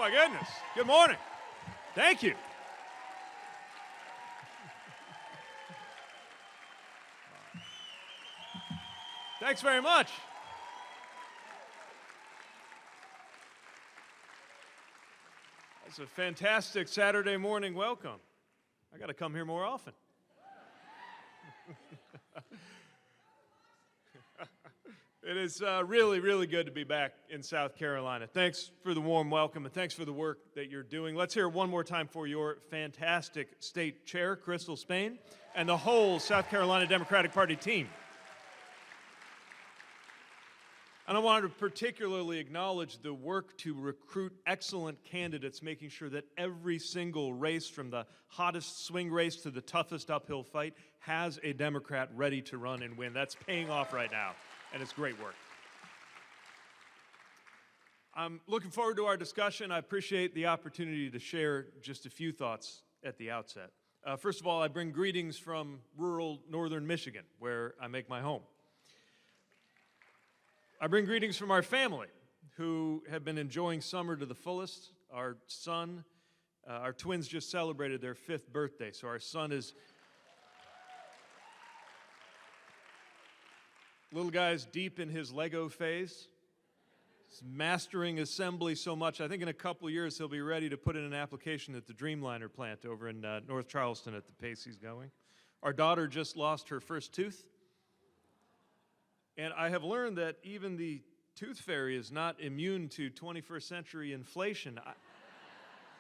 my goodness. Good morning. Thank you. Thanks very much. That's a fantastic Saturday morning welcome. I got to come here more often. It is really, really good to be back in South Carolina. Thanks for the warm welcome, and thanks for the work that you're doing. Let's hear it one more time for your fantastic state chair, Crystal Spain, and the whole South Carolina Democratic Party team. And I wanted to particularly acknowledge the work to recruit excellent candidates, making sure that every single race, from the hottest swing race to the toughest uphill fight, has a Democrat ready to run and win. That's paying off right now, and it's great work. I'm looking forward to our discussion. I appreciate the opportunity to share just a few thoughts at the outset. First of all, I bring greetings from rural northern Michigan, where I make my home. I bring greetings from our family, who have been enjoying summer to the fullest. Our son, our twins just celebrated their 5th birthday, so our son is, little guy's deep in his Lego phase. He's mastering assembly so much, I think in a couple of years he'll be ready to put in an application at the Dreamliner plant over in North Charleston at the pace he's going. Our daughter just lost her first tooth. And I have learned that even the tooth fairy is not immune to 21st century inflation.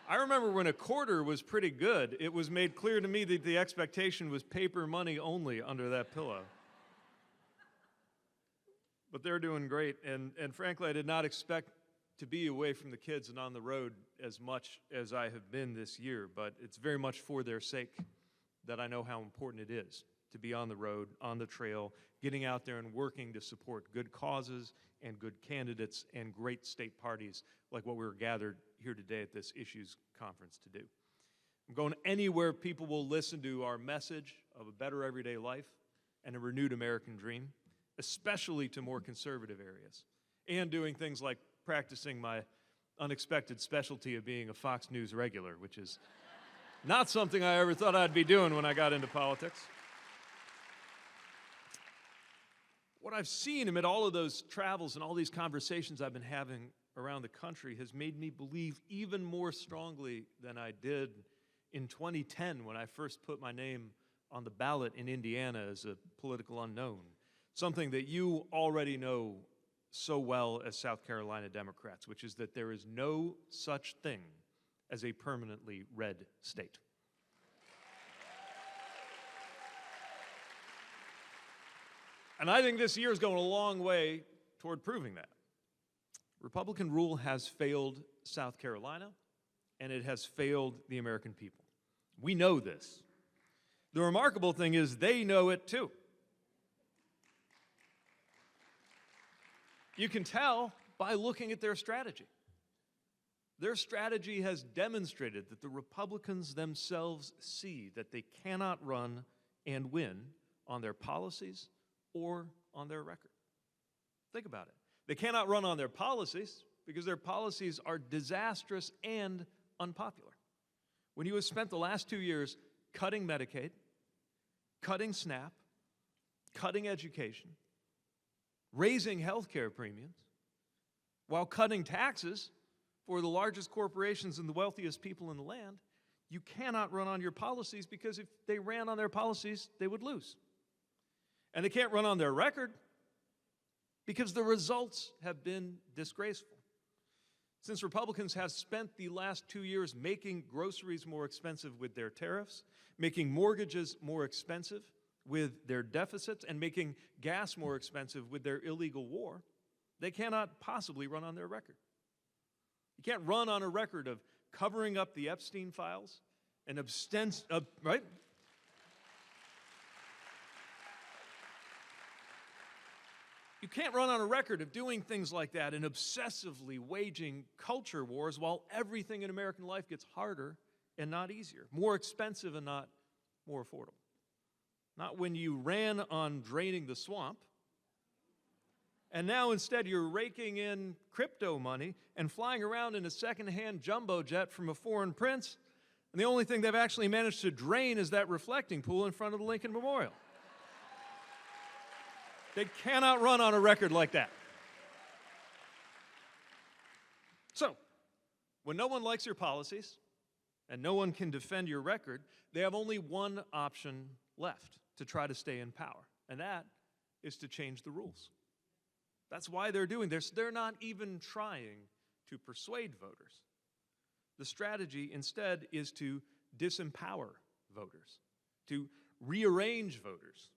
I remember when a quarter was pretty good, it was made clear to me that the expectation was paper money only under that pillow. But they're doing great, and frankly, I did not expect to be away from the kids and on the road as much as I have been this year, but it's very much for their sake that I know how important it is to be on the road, on the trail, getting out there and working to support good causes and good candidates and great state parties like what we're gathered here today at this Issues Conference to do. I'm going anywhere people will listen to our message of a better everyday life and a renewed American dream, especially to more conservative areas, and doing things like practicing my unexpected specialty of being a Fox News regular, which is not something I ever thought I'd be doing when I got into politics. What I've seen amid all of those travels and all these conversations I've been having around the country has made me believe even more strongly than I did in 2010 when I first put my name on the ballot in Indiana as a political unknown, something that you already know so well as South Carolina Democrats, which is that there is no such thing as a permanently red state. And I think this year is going a long way toward proving that. Republican rule has failed South Carolina, and it has failed the American people. We know this. The remarkable thing is they know it too. You can tell by looking at their strategy. Their strategy has demonstrated that the Republicans themselves see that they cannot run and win on their policies or on their record. Think about it. They cannot run on their policies because their policies are disastrous and unpopular. When you have spent the last 2 years cutting Medicaid, cutting SNAP, cutting education, raising health care premiums, while cutting taxes for the largest corporations and the wealthiest people in the land, you cannot run on your policies because if they ran on their policies, they would lose. And they can't run on their record because the results have been disgraceful. Since Republicans have spent the last 2 years making groceries more expensive with their tariffs, making mortgages more expensive with their deficits, and making gas more expensive with their illegal war, they cannot possibly run on their record. You can't run on a record of covering up the Epstein files and right? You can't run on a record of doing things like that and obsessively waging culture wars while everything in American life gets harder and not easier, more expensive and not more affordable. Not when you ran on draining the swamp And now instead you're raking in crypto money and flying around in a second-hand jumbo jet from a foreign prince, and the only thing they've actually managed to drain is that reflecting pool in front of the Lincoln Memorial. They cannot run on a record like that. So, when no one likes your policies and no one can defend your record, they have only one option left to try to stay in power, and that is to change the rules. That's why they're doing this. They're not even trying to persuade voters. The strategy instead is to disempower voters, to rearrange voters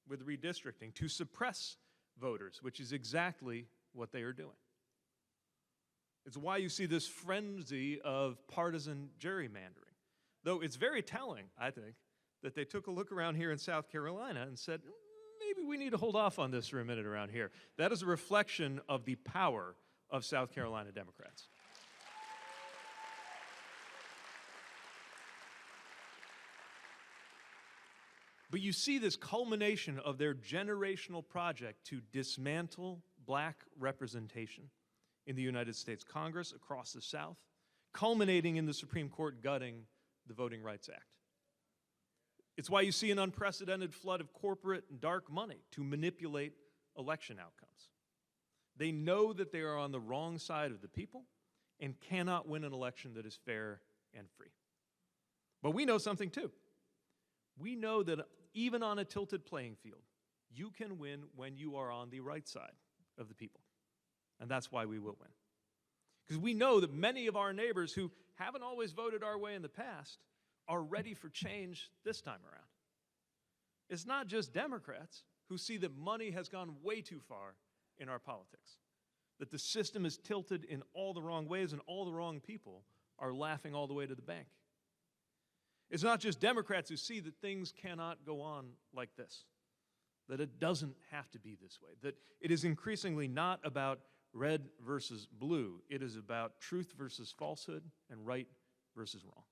with redistricting, to suppress voters, which is exactly what they are doing. It's why you see this frenzy of partisan gerrymandering. Though it's very telling, I think, that they took a look around here in South Carolina and said, maybe we need to hold off on this for a minute around here. That is a reflection of the power of South Carolina Democrats. But you see this culmination of their generational project to dismantle black representation in the United States Congress across the South, culminating in the Supreme Court gutting the Voting Rights Act. It's why you see an unprecedented flood of corporate and dark money to manipulate election outcomes. They know that they are on the wrong side of the people and cannot win an election that is fair and free. But we know something too. We know that even on a tilted playing field, you can win when you are on the right side of the people. And that's why we will win. Because we know that many of our neighbors who haven't always voted our way in the past are ready for change this time around. It's not just Democrats who see that money has gone way too far in our politics, that the system is tilted in all the wrong ways and all the wrong people are laughing all the way to the bank. It's not just Democrats who see that things cannot go on like this, that it doesn't have to be this way, that it is increasingly not about red versus blue. It is about truth versus falsehood and right versus wrong.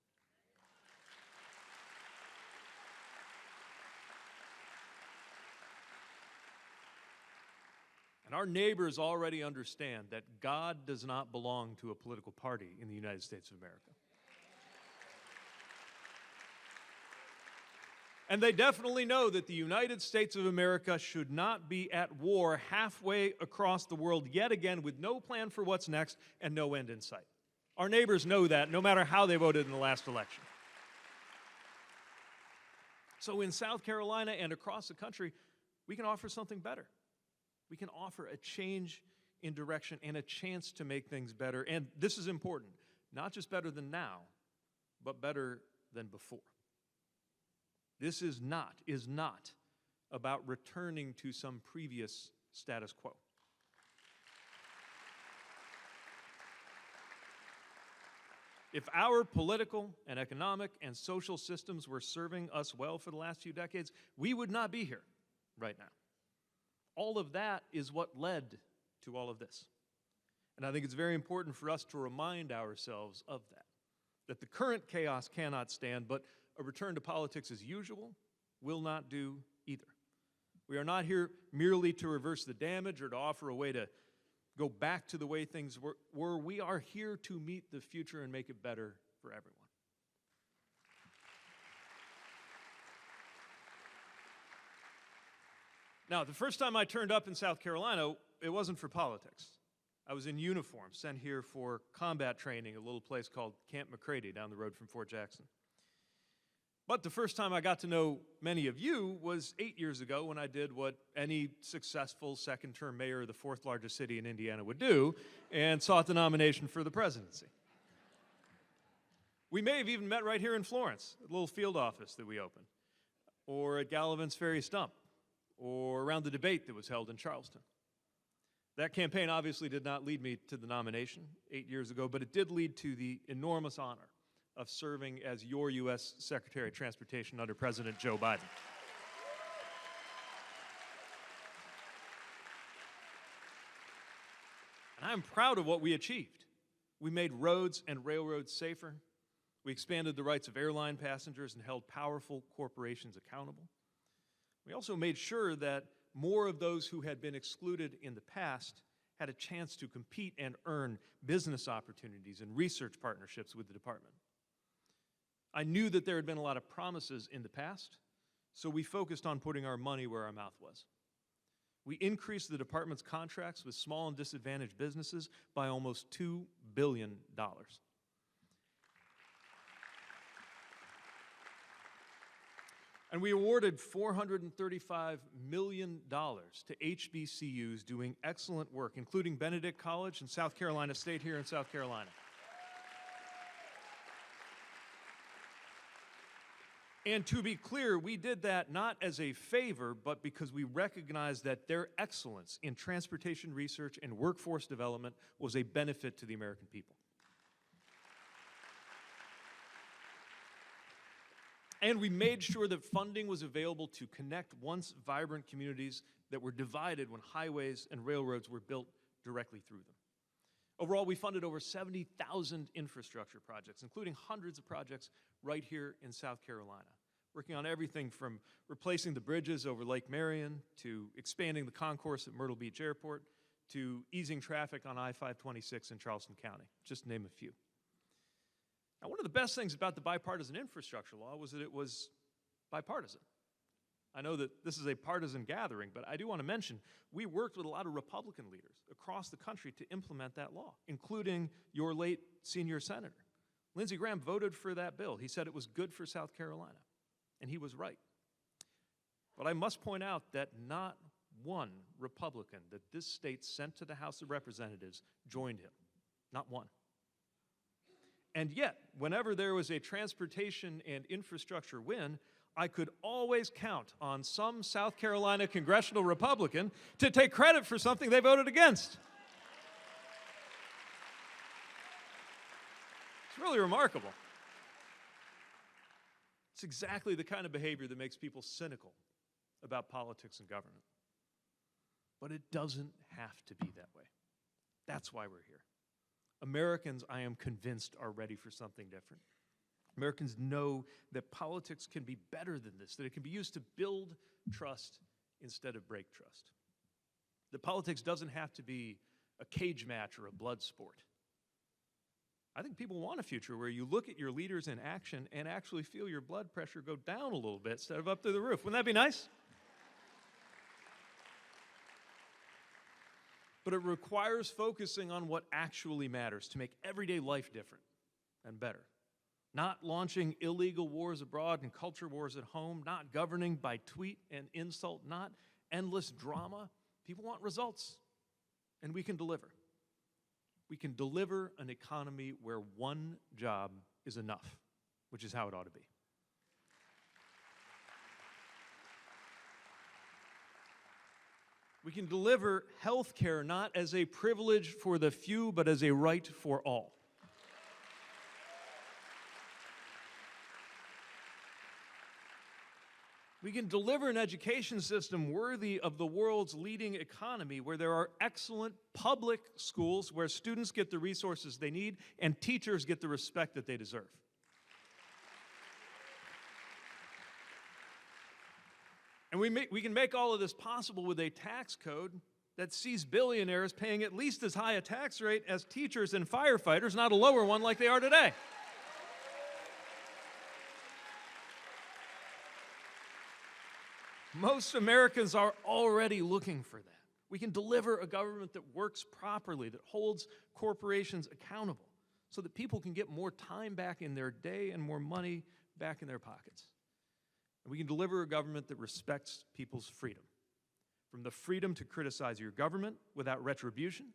And our neighbors already understand that God does not belong to a political party in the United States of America. And they definitely know that the United States of America should not be at war halfway across the world yet again with no plan for what's next and no end in sight. Our neighbors know that no matter how they voted in the last election. So in South Carolina and across the country, we can offer something better. We can offer a change in direction and a chance to make things better. And this is important, not just better than now, but better than before. This is not about returning to some previous status quo. If our political and economic and social systems were serving us well for the last few decades, we would not be here right now. All of that is what led to all of this. And I think it's very important for us to remind ourselves of that the current chaos cannot stand, but a return to politics as usual will not do either. We are not here merely to reverse the damage or to offer a way to go back to the way things were. We are here to meet the future and make it better for everyone. Now, the first time I turned up in South Carolina, it wasn't for politics. I was in uniform, sent here for combat training, a little place called Camp McCready down the road from Fort Jackson. But the first time I got to know many of you was 8 years ago when I did what any successful second-term mayor of the fourth largest city in Indiana would do and sought the nomination for the presidency. We may have even met right here in Florence, at a little field office that we opened, or at Gallivan's Ferry Stump, or around the debate that was held in Charleston. That campaign obviously did not lead me to the nomination 8 years ago, but it did lead to the enormous honor of serving as your U.S. Secretary of Transportation under President Joe Biden. And I'm proud of what we achieved. We made roads and railroads safer. We expanded the rights of airline passengers and held powerful corporations accountable. We also made sure that more of those who had been excluded in the past had a chance to compete and earn business opportunities and research partnerships with the department. I knew that there had been a lot of promises in the past, so we focused on putting our money where our mouth was. We increased the department's contracts with small and disadvantaged businesses by almost $2 billion. And we awarded $435 million to HBCUs doing excellent work, including Benedict College and South Carolina State here in South Carolina. And to be clear, we did that not as a favor, but because we recognized that their excellence in transportation research and workforce development was a benefit to the American people. And we made sure that funding was available to connect once vibrant communities that were divided when highways and railroads were built directly through them. Overall, we funded over 70,000 infrastructure projects, including hundreds of projects right here in South Carolina, working on everything from replacing the bridges over Lake Marion to expanding the concourse at Myrtle Beach Airport to easing traffic on I-526 in Charleston County, just to name a few. Now, one of the best things about the bipartisan infrastructure law was that it was bipartisan. I know that this is a partisan gathering, but I do want to mention we worked with a lot of Republican leaders across the country to implement that law, including your late senior senator. Lindsey Graham voted for that bill. He said it was good for South Carolina, and he was right. But I must point out that not one Republican that this state sent to the House of Representatives joined him. Not one. And yet, whenever there was a transportation and infrastructure win, I could always count on some South Carolina congressional Republican to take credit for something they voted against. It's really remarkable. It's exactly the kind of behavior that makes people cynical about politics and government. But it doesn't have to be that way. That's why we're here. Americans, I am convinced, are ready for something different. Americans know that politics can be better than this, that it can be used to build trust instead of break trust. That politics doesn't have to be a cage match or a blood sport. I think people want a future where you look at your leaders in action and actually feel your blood pressure go down a little bit instead of up through the roof. Wouldn't that be nice? But it requires focusing on what actually matters to make everyday life different and better. Not launching illegal wars abroad and culture wars at home, not governing by tweet and insult, not endless drama. People want results, and we can deliver. We can deliver an economy where one job is enough, which is how it ought to be. We can deliver health care not as a privilege for the few, but as a right for all. We can deliver an education system worthy of the world's leading economy, where there are excellent public schools where students get the resources they need and teachers get the respect that they deserve. And we can make all of this possible with a tax code that sees billionaires paying at least as high a tax rate as teachers and firefighters, not a lower one like they are today. Most Americans are already looking for that. We can deliver a government that works properly, that holds corporations accountable, so that people can get more time back in their day and more money back in their pockets. And we can deliver a government that respects people's freedom, from the freedom to criticize your government without retribution,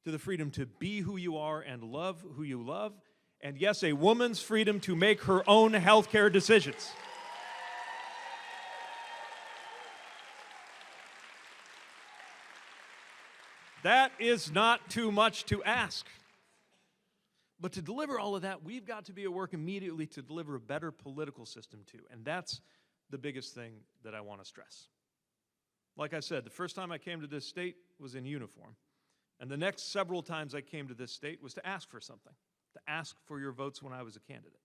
to the freedom to be who you are and love who you love, and yes, a woman's freedom to make her own health care decisions. That is not too much to ask. But to deliver all of that, we've got to be at work immediately to deliver a better political system too. And that's the biggest thing that I want to stress. Like I said, the first time I came to this state was in uniform. And the next several times I came to this state was to ask for something, to ask for your votes when I was a candidate.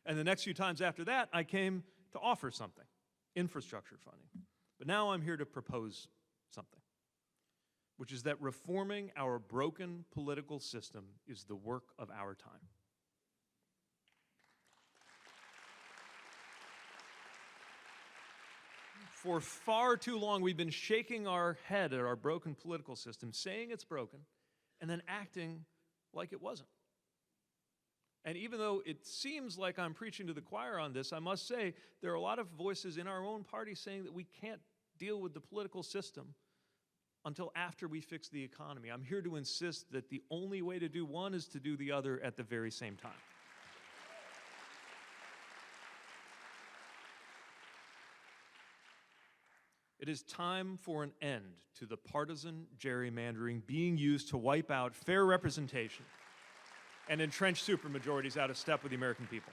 And the next few times after that, I came to offer something, infrastructure funding, But now I'm here to propose something, which is that reforming our broken political system is the work of our time. For far too long, we've been shaking our head at our broken political system, saying it's broken, and then acting like it wasn't. And even though it seems like I'm preaching to the choir on this, I must say there are a lot of voices in our own party saying that we can't deal with the political system until after we fix the economy. I'm here to insist that the only way to do one is to do the other at the very same time. It is time for an end to the partisan gerrymandering being used to wipe out fair representation and entrench supermajorities out of step with the American people.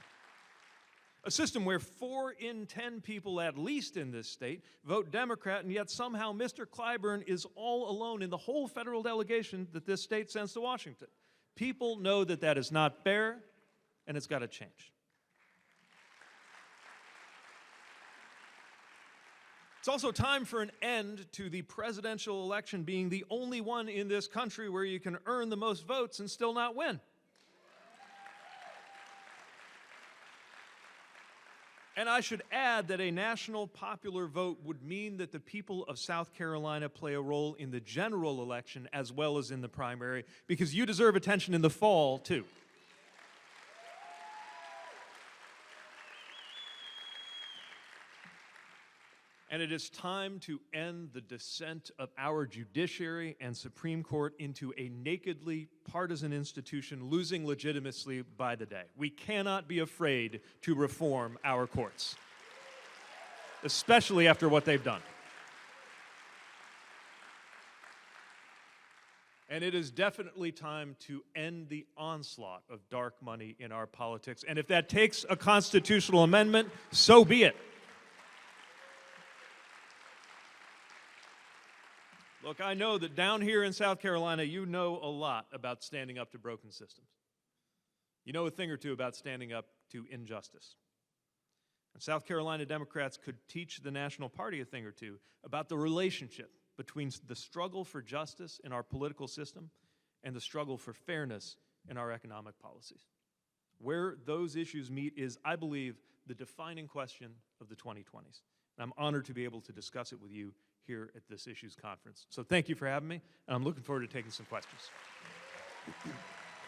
A system where 4 in 10 people, at least in this state, vote Democrat, and yet somehow Mr. Clyburn is all alone in the whole federal delegation that this state sends to Washington. People know that that is not fair, and it's got to change. It's also time for an end to the presidential election being the only one in this country where you can earn the most votes and still not win. And I should add that a national popular vote would mean that the people of South Carolina play a role in the general election as well as in the primary, because you deserve attention in the fall, too. And it is time to end the descent of our judiciary and Supreme Court into a nakedly partisan institution, losing legitimacy by the day. We cannot be afraid to reform our courts, especially after what they've done. And it is definitely time to end the onslaught of dark money in our politics. And if that takes a constitutional amendment, so be it. Look, I know that down here in South Carolina, you know a lot about standing up to broken systems. You know a thing or two about standing up to injustice. And South Carolina Democrats could teach the National Party a thing or two about the relationship between the struggle for justice in our political system and the struggle for fairness in our economic policies. Where those issues meet is, I believe, the defining question of the 2020s. And I'm honored to be able to discuss it with you here at this Issues Conference. So thank you for having me, and I'm looking forward to taking some questions.